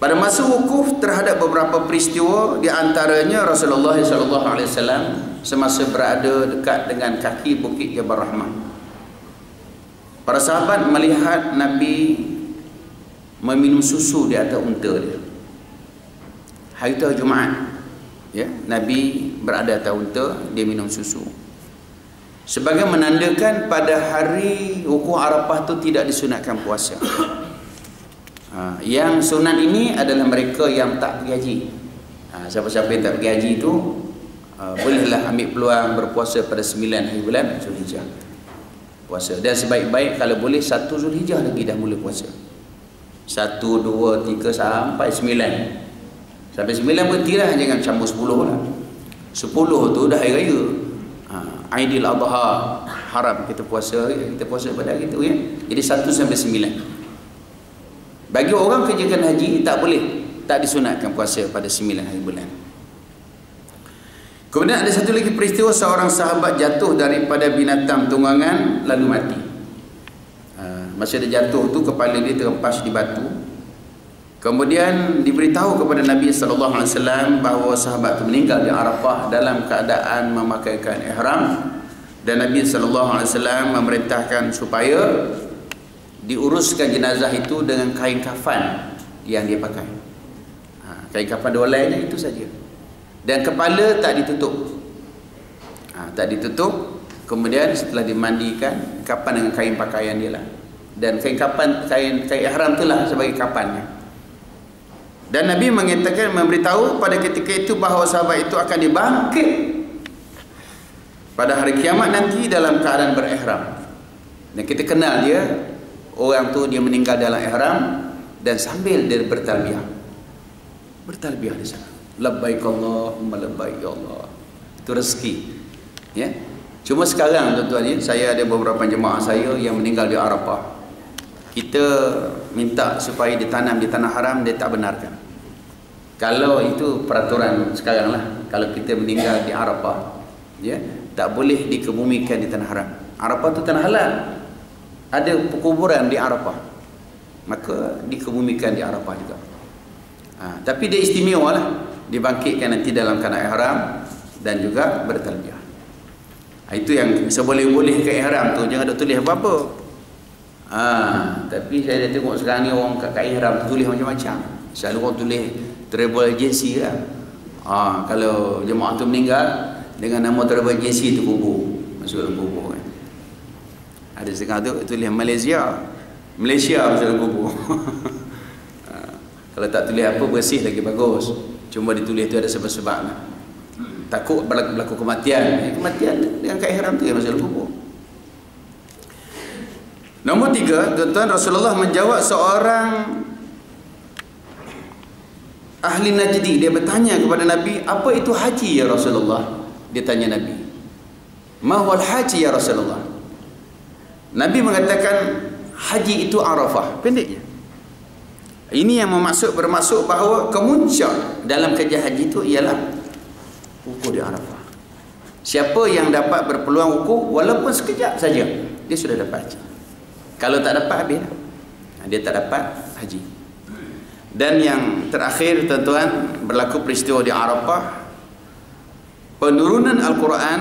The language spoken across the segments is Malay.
Pada masa wukuf terhadap beberapa peristiwa, di antaranya Rasulullah SAW semasa berada dekat dengan kaki Bukit Jabal Rahmah. Para sahabat melihat Nabi meminum susu di atas unta dia. Hari itu Jumaat, ya, Nabi berada atas unta, dia minum susu. Sebagai menandakan pada hari wukuf Arafah tu tidak disunatkan puasa. Yang sunat ini adalah mereka yang tak pergi haji. Siapa-siapa yang tak pergi haji itu bolehlah ambil peluang berpuasa pada 9 hari bulan Zulhijjah. Puasa. Dan sebaik-baik kalau boleh 1 Zulhijjah lagi dah mula puasa. 1, 2, 3 sampai 9. Sampai 9 berhentilah, jangan campur 10 lah. 10 tu dah hari raya. Aidil Adha haram kita puasa pada hari itu, ya. Jadi 1 sampai 9. Bagi orang kerjakan haji tak boleh, tak disunatkan puasa pada 9 hari bulan. Kemudian ada satu lagi peristiwa, seorang sahabat jatuh daripada binatang tunggangan lalu mati. Masa dia jatuh tu kepala dia terhempas di batu. Kemudian diberitahu kepada Nabi SAW bahawa sahabat itu meninggal di Arafah dalam keadaan memakaikan ihram, dan Nabi SAW memerintahkan supaya diuruskan jenazah itu dengan kain kafan yang dia pakai. Kain kafan dolainya itu saja. Dan kepala tak ditutup. Tak ditutup. Kemudian setelah dimandikan, kapan dengan kain pakaian dia lah. Dan kain kapan, kain ihram itulah sebagai kapannya. Dan Nabi mengatakan, memberitahu pada ketika itu bahawa sahabat itu akan dibangkit pada hari kiamat nanti dalam keadaan berihram. Dan kita kenal dia, orang tu dia meninggal dalam ihram dan sambil dia bertalbiyah. Bertalbiyah di sana. Labbaik Allahumma labbaik ya Allah. Itu rezeki. Ya. Cuma sekarang tuan-tuan, saya ada beberapa jemaah saya yang meninggal di Arafah. Kita minta supaya ditanam di tanah haram, dia tak benarkan. Kalau itu peraturan sekarang lah, kalau kita meninggal di Arafah, ya, tak boleh dikebumikan di tanah haram. Arafah itu tanah halal. Ada perkuburan di Arafah, maka dikebumikan di Arafah juga. Tapi dia istimewa lah, dibangkitkan nanti dalam keadaan ihram dan juga bertalbiyah. Itu yang seboleh-boleh ke ihram tu, jangan ada tulis apa-apa. Tapi saya dah tengok sekarang ni orang kat ihram tulis macam-macam. Selalu orang tulis travel agency lah. Kalau jemaah tu meninggal dengan nama travel agency tu kubur, masuk dalam kubur kan. Ada setengah tu tulis Malaysia masuk dalam kubur. Kalau tak tulis apa, bersih lagi bagus. Cuma ditulis tu ada sebab-sebab lah. Takut berlaku kematian. Kematian dengan kat ihram tu yang masuk dalam kubur. Nombor 3, tuan-tuan, Rasulullah menjawab seorang ahli Najdi. Dia bertanya kepada Nabi, apa itu haji ya Rasulullah? Dia tanya Nabi, ma huwal haji ya Rasulullah? Nabi mengatakan, haji itu Arafah. Pendeknya, ini yang bermaksud bahawa kemuncak dalam kerja haji itu ialah wukuf di Arafah. Siapa yang dapat berpeluang wukuf walaupun sekejap saja, dia sudah dapat haji. Kalau tak dapat, habis dia tak dapat haji. Dan yang terakhir, tuan-tuan, berlaku peristiwa di Arafah, penurunan Al-Quran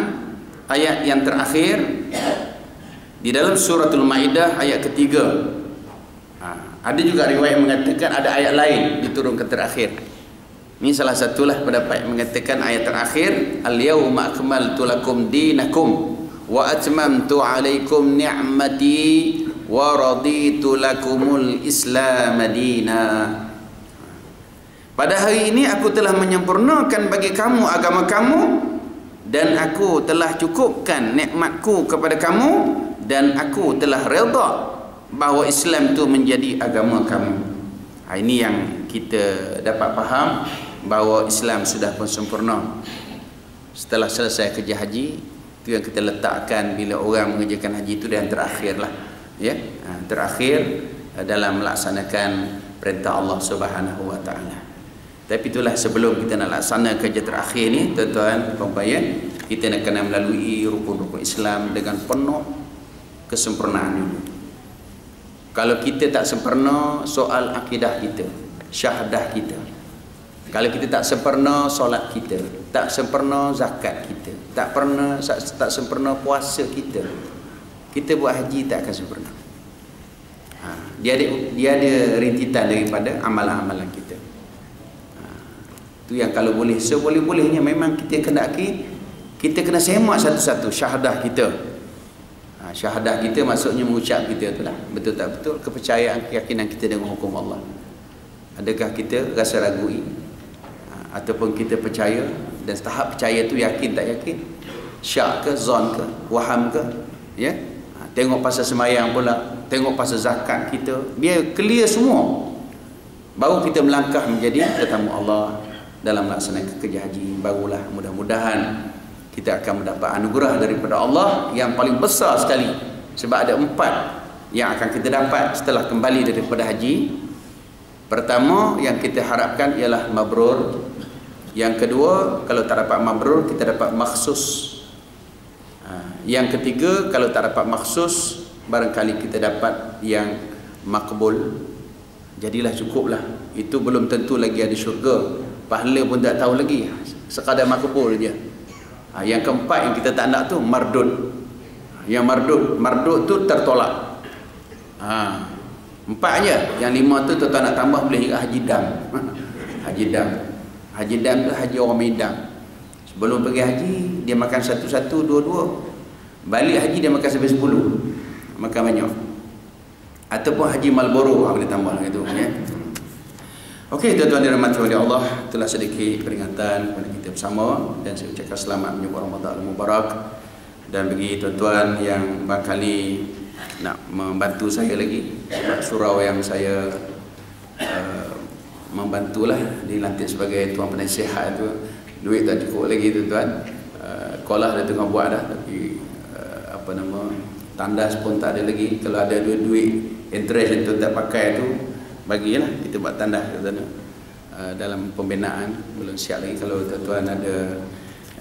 ayat yang terakhir di dalam suratul Maidah ayat ketiga. Ada juga riwayat mengatakan ada ayat lain diturunkan terakhir. Ini salah satulah pendapat yang mengatakan ayat terakhir, al-yawma akmaltu lakum dinakum wa atmamtu alaikum ni'mati wa raditu lakumul islam madina. Pada hari ini aku telah menyempurnakan bagi kamu agama kamu, dan aku telah cukupkan nikmatku kepada kamu, dan aku telah redha bahawa Islam itu menjadi agama kamu. Ini yang kita dapat faham, bahawa Islam sudah pun sempurna. Setelah selesai kerja haji, itu yang kita letakkan bila orang mengerjakan haji itu, dan terakhir lah, ya, terakhir dalam melaksanakan perintah Allah Subhanahu wa taala. Tapi itulah, sebelum kita nak laksana kerja terakhir ni, tuan-tuan, puan-puan, kita nak kena melalui rukun-rukun Islam dengan penuh kesempurnaan dulu. Kalau kita tak sempurna soal akidah kita, syahadah kita. Kalau kita tak sempurna solat kita, tak sempurna zakat kita, tak sempurna puasa kita, kita buat haji tak akan sempurna. Dia ada rintitan daripada amalan-amalan kita. Itu yang kalau boleh, seboleh-bolehnya memang kita kena semak satu-satu syahadah kita. Syahadah kita maksudnya mengucap kita itulah. Betul tak betul kepercayaan, keyakinan kita dengan hukum Allah. Adakah kita rasa ragui ataupun kita percaya, dan tahap percaya tu yakin tak yakin, syak ke, zon ke, waham ke, ya. Tengok pasal sembahyang pula, tengok pasal zakat kita, biar clear semua, baru kita melangkah menjadi tetamu Allah dalam melaksanakan kerja haji. Barulah mudah-mudahan kita akan mendapat anugerah daripada Allah yang paling besar sekali. Sebab ada 4 yang akan kita dapat setelah kembali daripada haji. Pertama yang kita harapkan ialah mabrur. Yang kedua, kalau tak dapat mabrur, kita dapat makhsus. Yang ketiga, kalau tak dapat makhsus, barangkali kita dapat yang makbul. Jadilah cukuplah. Itu belum tentu lagi ada syurga. Pahala pun tak tahu lagi, sekadar makbul je. Yang keempat yang kita tak nak tu mardud. Yang mardud tu tertolak. 4 je. Yang 5 tu tuan-tuan nak tambah boleh juga haji dam. Haji dam tu haji orang Medan. Sebelum pergi haji dia makan satu-satu, dua-dua. Balik haji dia makan sampai 10. Makan banyak. Ataupun haji Marlboro boleh tambah lagi tu, ya. Okey, tuan-tuan dirahmati oleh Allah, itulah sedikit peringatan kepada kita bersama, dan saya ucapkan selamat menyambut Ramadan Mubarak. Dan bagi tuan-tuan yang barangkali nak membantu saya lagi, sebab surau yang saya membantulah dilantik sebagai tuan penasihat tu, duit tak cukup lagi tuan-tuan. Sekolah dah tengah buat dah, tapi tandas pun tak ada lagi. Kalau ada duit interest yang tuan tak pakai tu, bagilah kita buat tandas dalam pembinaan. Belum siap lagi. Kalau tuan-tuan ada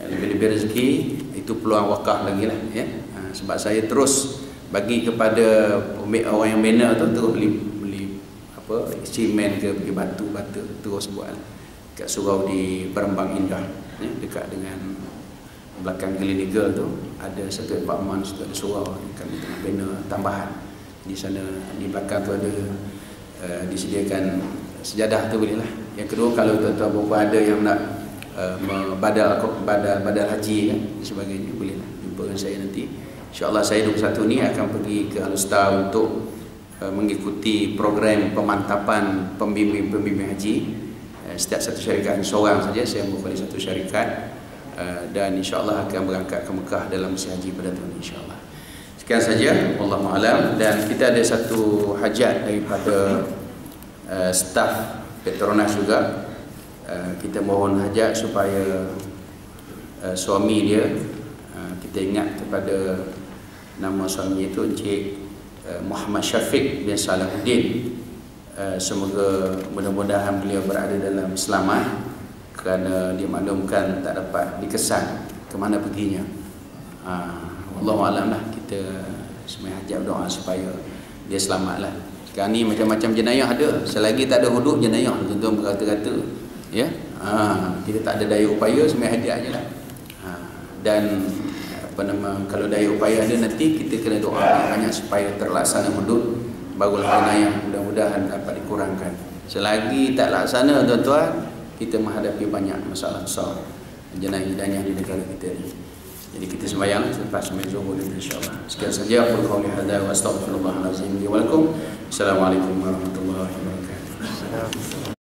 lebih-lebih rezeki, itu peluang wakaf lagi lah, ya. Sebab saya terus bagi kepada orang yang bina tu, terus beli simen ke, beli batu terus buat kat surau di Berembang Indah, ya, dekat dengan belakang Gleneagle tu ada satu apartmen, situ ada surau yang kami tengah bina tambahan. Di sana di belakang tu ada disediakan sejadah tu, boleh lah. Yang kedua, kalau tuan-tuan berapa ada yang nak badal haji kan, dan sebagainya, boleh lah jumpa dengan saya nanti. InsyaAllah saya 21 ni akan pergi ke Alustar untuk mengikuti program pemantapan pembimbing haji. Setiap satu syarikat seorang saja, saya mewakili satu syarikat, dan insyaAllah akan berangkat ke Mekah dalam musim haji pada tahun ini, insyaAllah. Sekian saja, wallahu a'lam. Dan kita ada satu hajat daripada staf Petronas juga. Kita mohon hajat supaya suami dia, kita ingat kepada nama suami itu Encik Muhammad Syafiq bin Salahuddin. Semoga mudah-mudahan beliau berada dalam selamat, kerana dimaklumkan tak dapat dikesan ke mana perginya. Wallahu a'lam lah. Kita semua hajat doa supaya dia selamatlah. Sekarang ni macam-macam jenayah ada. Selagi tak ada hudud jenayah, tuan-tuan berkata-kata, ya. Kita tak ada daya upaya, semua hadiah ajalah. Dan kalau daya upaya ada, nanti kita kena doa banyak supaya terlaksana hudud, barulah jenayah mudah-mudahan dapat dikurangkan. Selagi tak laksana, tuan-tuan, kita menghadapi banyak masalah besar, jenayah-jenayah di negara kita ni. Jadi kita sembahyang selepas sembahyang zuhur insya-Allah. Sekian saja, aku qauli hadza wa astaghfirullahalazim li wa lakum. Assalamualaikum warahmatullahi wabarakatuh.